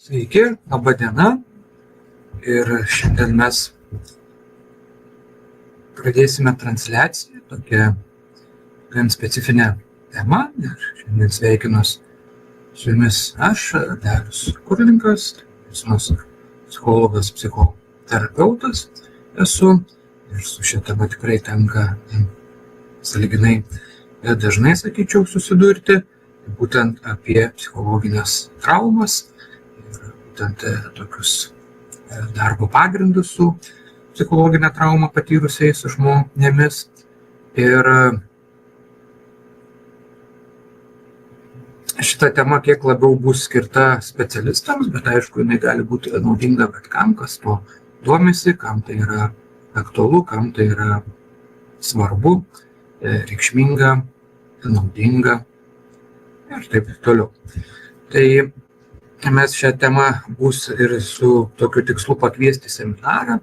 Sveiki, laba diena. Ir šiandien mes pradėsime transliaciją, tokia gan specifinė tema. Ir šiandien sveikinuos su jumis aš, Darius Kurlinkas, psichologas, psichoterapeutas esu. Ir su šia tema tikrai tenka sąlyginai dažnai, sakyčiau, susidurti, būtent apie psichologinės traumas ir būtent tokius darbo pagrindus su psichologinė trauma patyrusiais žmonėmis. Ir šita tema kiek labiau bus skirta specialistams, bet aišku, jinai gali būti naudinga bet kam, kas to domisi, kam tai yra aktualu, kam tai yra svarbu, reikšminga, naudinga ir taip toliau. Tai mes šią temą bus ir su tokiu tikslu pakviesti seminarą,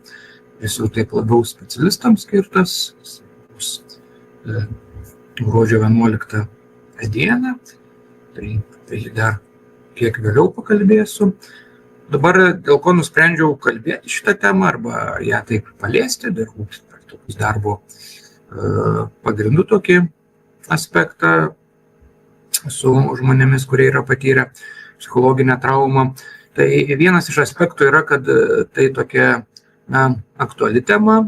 jis jau taip labiau specialistams skirtas, bus gruodžio 11 dieną, tai dar kiek vėliau pakalbėsiu. Dabar dėl ko nusprendžiau kalbėti šitą temą arba ją taip paliesti, darbūt per tokius darbo pagrindų tokį aspektą su žmonėmis, kurie yra patyrę psichologinę traumą. Tai vienas iš aspektų yra, kad tai tokia aktuali tema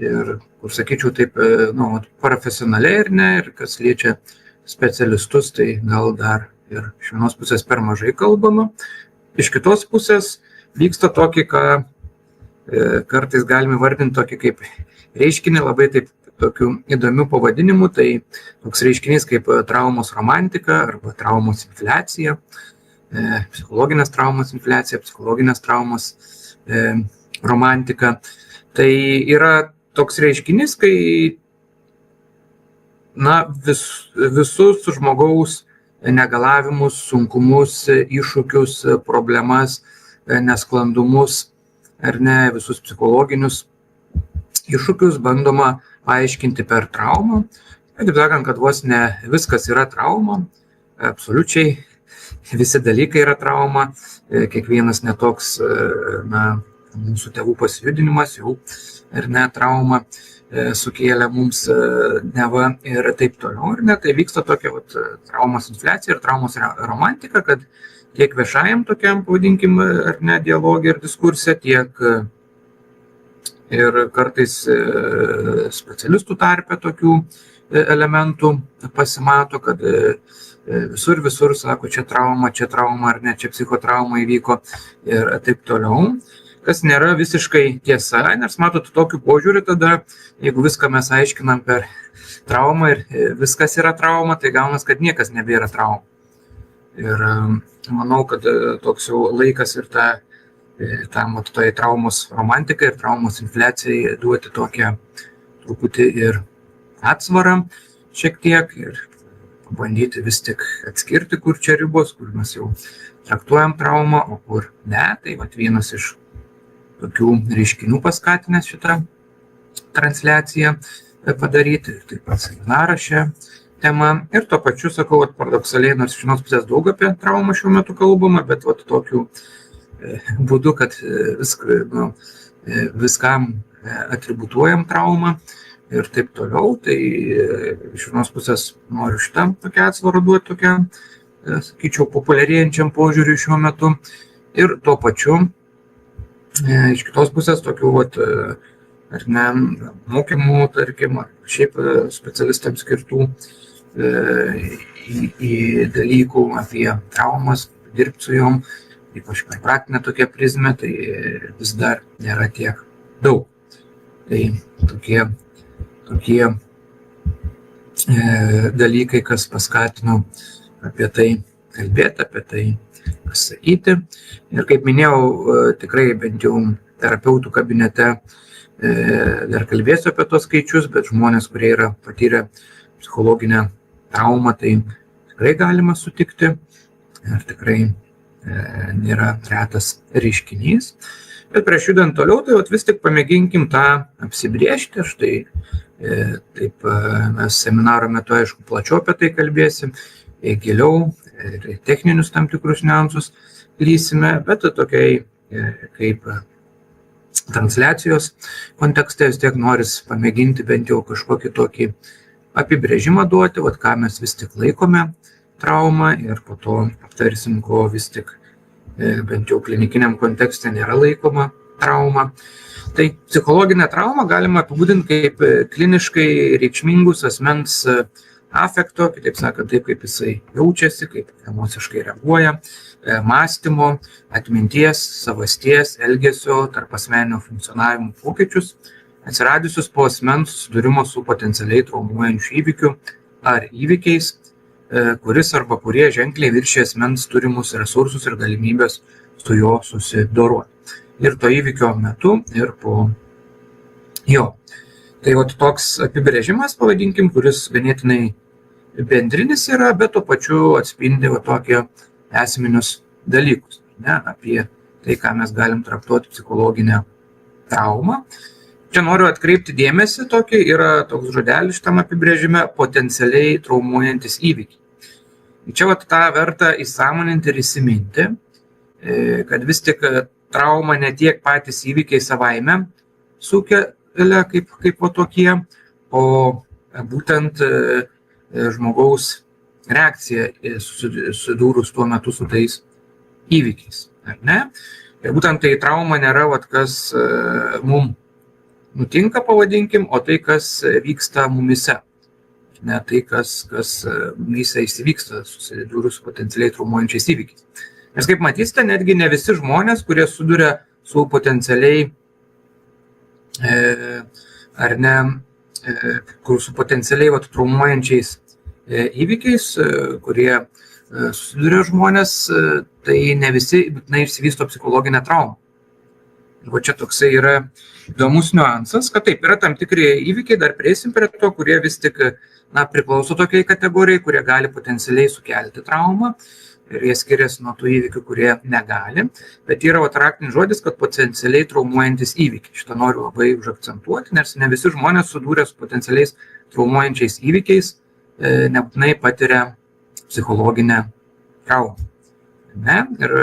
ir, kur sakyčiau, taip profesionaliai ir ne, ir kas liečia specialistus, tai gal dar ir iš vienos pusės per mažai kalbama. Iš kitos pusės vyksta tokį, ką kartais galime vardinti tokį kaip reiškinį, labai taip tokių įdomių pavadinimų, tai toks reiškinys kaip traumos romantika arba traumos infliacija, psichologinės traumos infliacija, psichologinės traumos romantika. Tai yra toks reiškinys, kai visus žmogaus negalavimus, sunkumus, iššūkius, problemas, nesklandumus ar ne, visus psichologinius iššūkius bandoma paaiškinti per traumą. Taip sakant, kad vos ne viskas yra trauma, absoliučiai visi dalykai yra trauma, kiekvienas netoks mūsų tėvų pasijudinimas jau ir ne trauma sukėlė mums neva ir taip toliau. Ir ne, tai vyksta tokia traumos infliacija ir traumos romantika, kad tiek viešajam tokiam, pavadinkim, ar ne, dialogė ir diskurse, tiek ir kartais specialistų tarpe tokių elementų pasimato, kad visur, sako, čia trauma, ar ne, čia psichotrauma įvyko ir taip toliau. Kas nėra visiškai tiesa, nes matot, tokiu požiūriu tada, jeigu viską mes aiškinam per traumą ir viskas yra trauma, tai gaunas, kad niekas nebėra trauma. Ir manau, kad toks jau laikas ir tai traumos romantikai ir traumos infliacijai duoti tokią truputį ir atsvarą šiek tiek ir pabandyti vis tik atskirti, kur čia ribos, kur mes jau traktuojam traumą, o kur ne. Tai vienas iš tokių reiškinių paskatinęs šitą transliaciją padaryti ir taip pat seminarą šią temą. Ir tuo pačiu sakau, paradoksaliai, nors iš vienos pusės daug apie traumą šiuo metu kalbama, bet tokiu būdu, kad viskam atributuojam traumą ir taip toliau, tai iš vienos pusės noriu šitą tokią atsvarą duoti, tokią, sakyčiau, populiarėjančiam požiūriui šiuo metu ir tuo pačiu iš kitos pusės tokių, ar ne, mokymų, tarkim, ar šiaip specialistams skirtų į dalykų apie traumas, dirbti su jom, ypač per praktinę tokią prizmę, tai vis dar nėra tiek daug. Tai tokie dalykai, kas paskatino apie tai kalbėti, apie tai pasakyti. Ir kaip minėjau, tikrai bent jau terapeutų kabinete dar kalbėsiu apie tos skaičius, bet žmonės, kurie yra patyrę psichologinę traumą, tai tikrai galima sutikti ir tikrai nėra retas reiškinys. Bet prieš judant toliau, tai vis tik pamėginkim tą apsibrėžti. Štai taip mes seminaro metu, aišku, plačiau apie tai kalbėsim, giliau ir techninius tam tikrus niuansus lysime, bet tokiai kaip transliacijos kontekste vis tiek noris pamėginti bent jau kažkokį tokį apibrėžimą duoti, ką mes vis tik laikome traumą ir po to aptarsim, ko vis tik bent jau klinikiniam kontekste nėra laikoma trauma. Tai psichologinę traumą galima apibūdinti kaip kliniškai reikšmingus asmens afekto, kitaip sakant, taip kaip jisai jaučiasi, kaip emociškai reaguoja, mąstymo, atminties, savasties, elgesio, tarp asmeninio funkcionavimo pokyčius, atsiradusius po asmens susidūrimo su potencialiai traumuojančiu įvykiu ar įvykiais, kuris arba kurie ženkliai viršė asmens turimus resursus ir galimybės su juo susidoroti. Ir to įvykio metu, ir po jo. Tai toks apibrėžimas, pavadinkim, kuris ganėtinai bendrinis yra, bet tuo pačiu atspindi tokie esminius dalykus, apie tai, ką mes galim traktuoti psichologinę traumą. Čia noriu atkreipti dėmesį, yra toks žodelis šitam apibrėžime - potencialiai traumuojantis įvykiai. Čia tą verta įsąmoninti ir įsiminti, kad vis tik trauma ne tiek patys įvykiai savaime sukelia kaip tokie, o būtent žmogaus reakcija susidūrus tuo metu su tais įvykiais. Ar ne? Ir būtent tai trauma nėra kas mums nutinka, pavadinkim, o tai, kas vyksta mumise. Ne tai, kas mumise įsivyksta susidūrus su potencialiai traumuojančiais įvykiais. Nes kaip matysite, netgi ne visi žmonės, kurie suduria su potencialiai ar ne, su potencialiai traumuojančiais įvykiais, kurie susiduria žmonės, tai ne visi būtinai išsivysto psichologinę traumą. Ir čia toksai yra įdomus niuansas, kad taip, yra tam tikri įvykiai, dar prieisim prie to, kurie vis tik priklauso tokiai kategorijai, kurie gali potencialiai sukelti traumą. Ir jie skiriasi nuo tų įvykių, kurie negali. Bet yra raktinis žodis, kad potencialiai traumuojantis įvykiai. Šitą noriu labai užakcentuoti, nes ne visi žmonės sudūrę su potencialiais traumuojančiais įvykiais nebūtinai patiria psichologinę traumą. Ne? Ir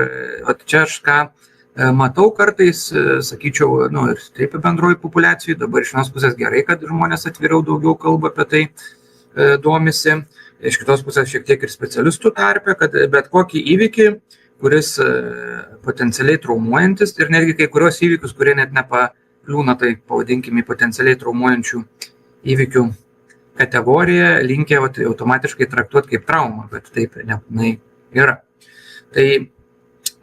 čia aš ką matau kartais, sakyčiau, ir taip bendroji populiacijai, dabar iš vienos pusės gerai, kad žmonės atviriau daugiau kalba apie tai, domisi. Iš kitos pusės šiek tiek ir specialistų tarpe, kad bet kokį įvykį, kuris potencialiai traumuojantis ir netgi kai kurios įvykius, kurie net nepakliūna, tai pavadinkime potencialiai traumuojančių įvykių kategoriją, linkę automatiškai traktuoti kaip traumą, bet taip nebūtinai yra. Tai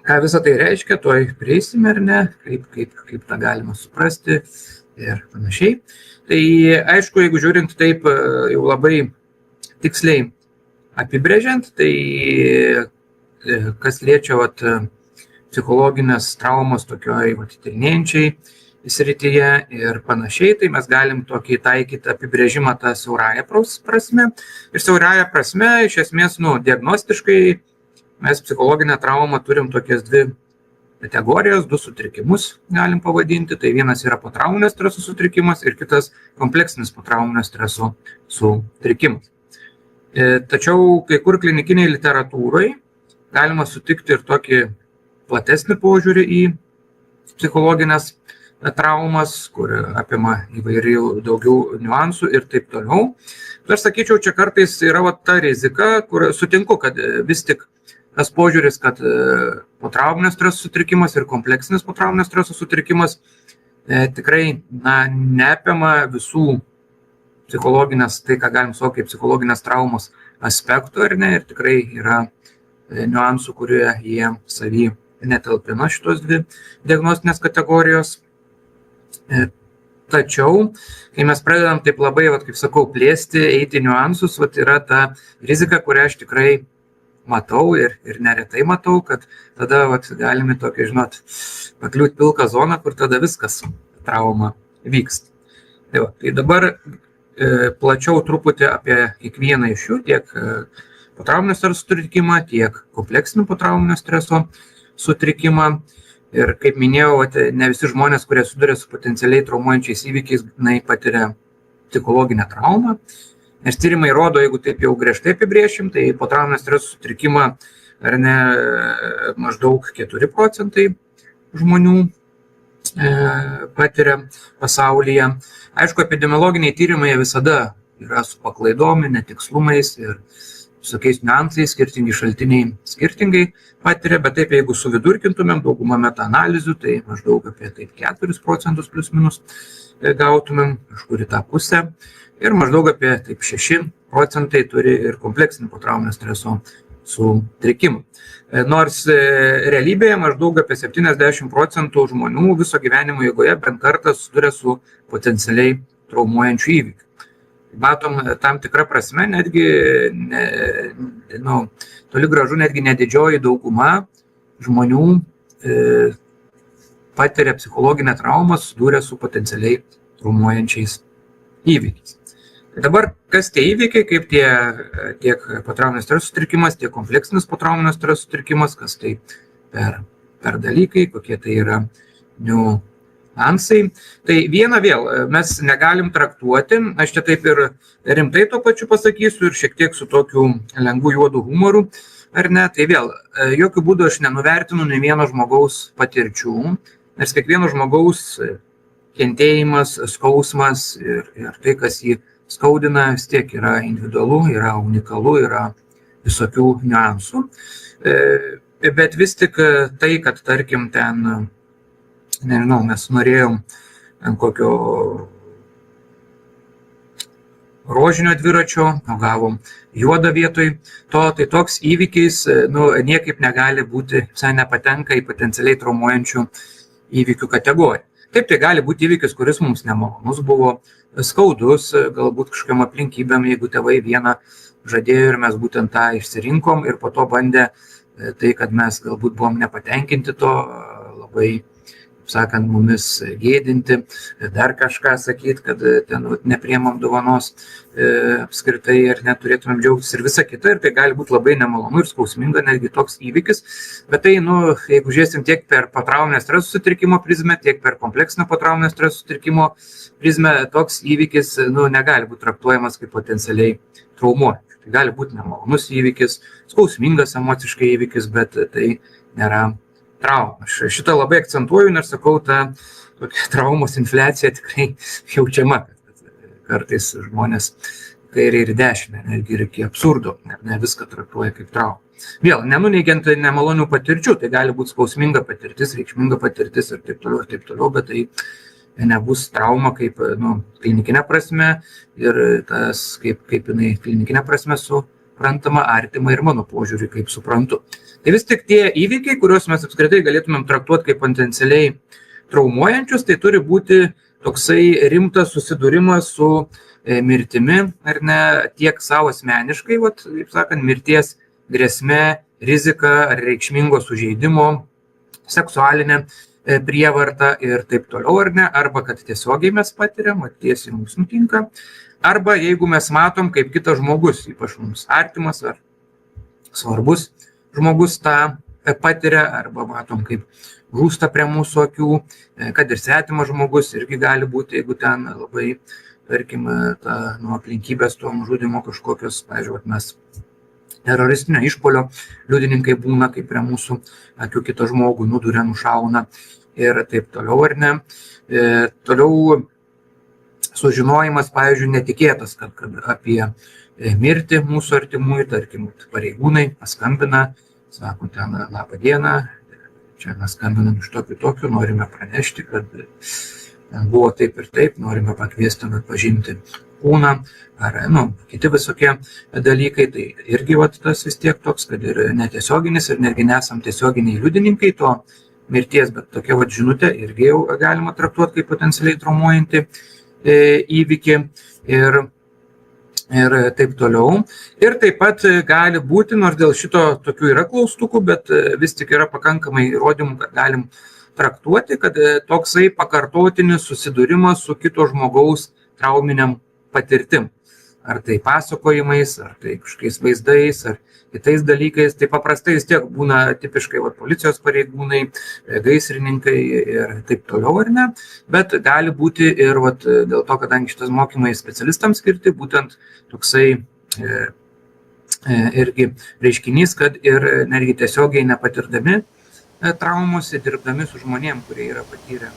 ką visą tai reiškia, tuoj prieisime ar ne, kaip tą galima suprasti ir panašiai. Tai aišku, jeigu žiūrint taip jau labai tiksliai apibrėžiant, tai kas liečia psichologinės traumos tokioj tyrinėjančiai srityje ir panašiai, tai mes galim tokį taikyti apibrėžimą tą siaurąją prasme. Ir siaurąją prasme, iš esmės, diagnostiškai mes psichologinę traumą turim tokias dvi kategorijos, du sutrikimus galim pavadinti. Tai vienas yra potrauminio streso sutrikimas ir kitas kompleksinis potrauminio streso sutrikimas. Tačiau kai kur klinikiniai literatūrai galima sutikti ir tokį platesnį požiūrį į psichologinės traumas, kur apima įvairių daugiau niuansų ir taip toliau. Tai aš sakyčiau, čia kartais yra ta rizika, kur sutinku, kad vis tik tas požiūris, kad potrauminio streso sutrikimas ir kompleksinis potrauminio streso sutrikimas tikrai neapima visų psichologinės, tai ką galim suvokti kaip psichologinės traumos aspektų, ar ne, ir tikrai yra niuansų, kurie jie savy netalpina šitos dvi diagnostinės kategorijos. Tačiau, kai mes pradedam taip labai, kaip sakau, plėsti, eiti niuansus, yra ta rizika, kurią aš tikrai matau ir neretai matau, kad tada galime tokia, pakliūti pilką zoną, kur tada viskas trauma vyksta. Tai dabar plačiau truputį apie kiekvieną iš jų, tiek potrauminio streso sutrikimą, tiek kompleksinio potrauminio streso sutrikimą. Ir kaip minėjau, ne visi žmonės, kurie suduria su potencialiai traumuojančiais įvykiais, patiria psichologinę traumą. Nes tyrimai rodo, jeigu taip jau griežtai apibrėšim, tai potrauminio streso sutrikimą ar ne, maždaug 4 procentai žmonių patiria pasaulyje. Aišku, epidemiologiniai tyrimai visada yra su paklaidom, netikslumais ir visokiais niuansais, skirtingi šaltiniai skirtingai patiria, bet taip, jeigu suvidurkintumėm daugumą metaanalizių, tai maždaug apie 4 procentus plius minus gautumėm kažkur į tą pusę ir maždaug apie 6 procentai turi ir kompleksinį potrauminio streso sutrikimų. Nors realybėje maždaug apie 70 procentų žmonių viso gyvenimo eigoje bent kartą susiduria su potencialiai traumuojančiu įvykiu. Matom, tam tikrą prasme netgi, toli gražu netgi nedidžioji dauguma žmonių patiria psichologinę traumą, susidūrė su potencialiai traumuojančiais įvykiais. Dabar, kas tie įvykiai, kaip tiek potrauminio streso sutrikimas, tiek kompleksinis potrauminio streso sutrikimas, kas tai per dalykai, kokie tai yra niuansai. Tai viena vėl, mes negalim traktuoti, aš čia taip ir rimtai to pačiu pasakysiu ir šiek tiek su tokiu lengvu juodu humoru, ar ne, tai vėl, jokių būdų aš nenuvertinu nei vieno žmogaus patirčių, nes kiekvieno žmogaus kentėjimas, skausmas ir tai, kas jį skaudina, vis tiek yra individualu, yra unikalu, yra visokių niuansų. Bet vis tik tai, kad tarkim ten, nežinau, mes norėjom kokio rožinio dviračio, o gavom juodą vietoj to, tai toks įvykiais niekaip negali būti, visai nepatenka į potencialiai traumuojančių įvykių kategoriją. Taip, tai gali būti įvykis, kuris mums nemalonus buvo, skaudus, galbūt kažkokiam aplinkybėm, jeigu tėvai vieną žadėjo ir mes būtent tą išsirinkom ir po to bandė tai, kad mes galbūt buvom nepatenkinti to, labai, kaip sakant, mumis gėdinti, dar kažką sakyti, kad ten nepriemam dovanos apskritai ir neturėtumėm džiaugtis ir visa kita, ir tai gali būti labai nemalonu ir skausminga netgi toks įvykis, bet tai, jeigu žiūrėsim tiek per potrauminio streso sutrikimo prizmę, tiek per kompleksinio potrauminio streso sutrikimo prizmę, toks įvykis negali būti traktuojamas kaip potencialiai traumuojantis. Tai gali būti nemalonus įvykis, skausmingas emociškai įvykis, bet tai nėra trauma. Aš šitą labai akcentuoju, nes sakau, ta traumos infliacija tikrai jaučiama. Kartais žmonės kairė ir dešinė, netgi ir iki absurdo, ne viską traktuoja kaip traumą. Vėl, nenuneigiant nemalonių patirčių, tai gali būti skausminga patirtis, reikšminga patirtis ir taip toliau, bet tai nebus trauma kaip klinikinė prasme ir tas kaip jinai klinikinė prasme suprantama, artima ir mano požiūrį, kaip suprantu. Tai vis tik tie įvykiai, kuriuos mes apskritai galėtumėm traktuoti kaip potencialiai traumuojančius, tai turi būti toksai rimtas susidūrimas su mirtimi, ar ne, tiek savo asmeniškai, kaip sakant, mirties grėsme, rizika ar reikšmingo sužeidimo, seksualinė prievarta ir taip toliau, ar ne, arba kad tiesiogiai mes patiriam, tiesiai mums nutinka, arba jeigu mes matom, kaip kitas žmogus, ypač mums artimas ar svarbus žmogus tą patiria, arba matom, kaip žūsta prie mūsų akių, kad ir svetimas žmogus irgi gali būti, jeigu ten labai, tarkim, aplinkybės to nužudimo kažkokios, pavyzdžiui, mes teroristinio išpolio liudininkai būna, kaip prie mūsų akių kitą žmogų nuduria, nušauna ir taip toliau, ar ne. Toliau sužinojimas, pavyzdžiui, netikėtas, kad apie mirtį mūsų artimųjų, tarkim, pareigūnai paskambina, sako ten, labą dieną, čia mes skambinam iš tokių, norime pranešti, kad buvo taip ir taip, norime pakviesti atpažinti kūną, ar kiti visokie dalykai, tai irgi tas vis tiek toks, kad ir netiesioginis ir netgi nesam tiesioginiai liudininkai to mirties, bet tokia žinutė irgi jau galima traktuoti kaip potencialiai traumuojantį įvykį ir taip toliau. Ir taip pat gali būti, nors dėl šito tokių yra klaustukų, bet vis tik yra pakankamai įrodymų, kad galim traktuoti, kad toksai pakartotinis susidūrimas su kito žmogaus trauminiam patirtim. Ar tai pasakojimais, ar tai kažkokiais vaizdais, ar kitais dalykais. Tai paprastai vis tiek būna tipiškai policijos pareigūnai, gaisrininkai ir taip toliau, ar ne. Bet gali būti ir dėl to, kadangi šitas mokymai specialistams skirti, būtent toksai irgi reiškinys, kad ir netgi tiesiogiai nepatirdami traumos, dirbdami su žmonėm, kurie yra patyrę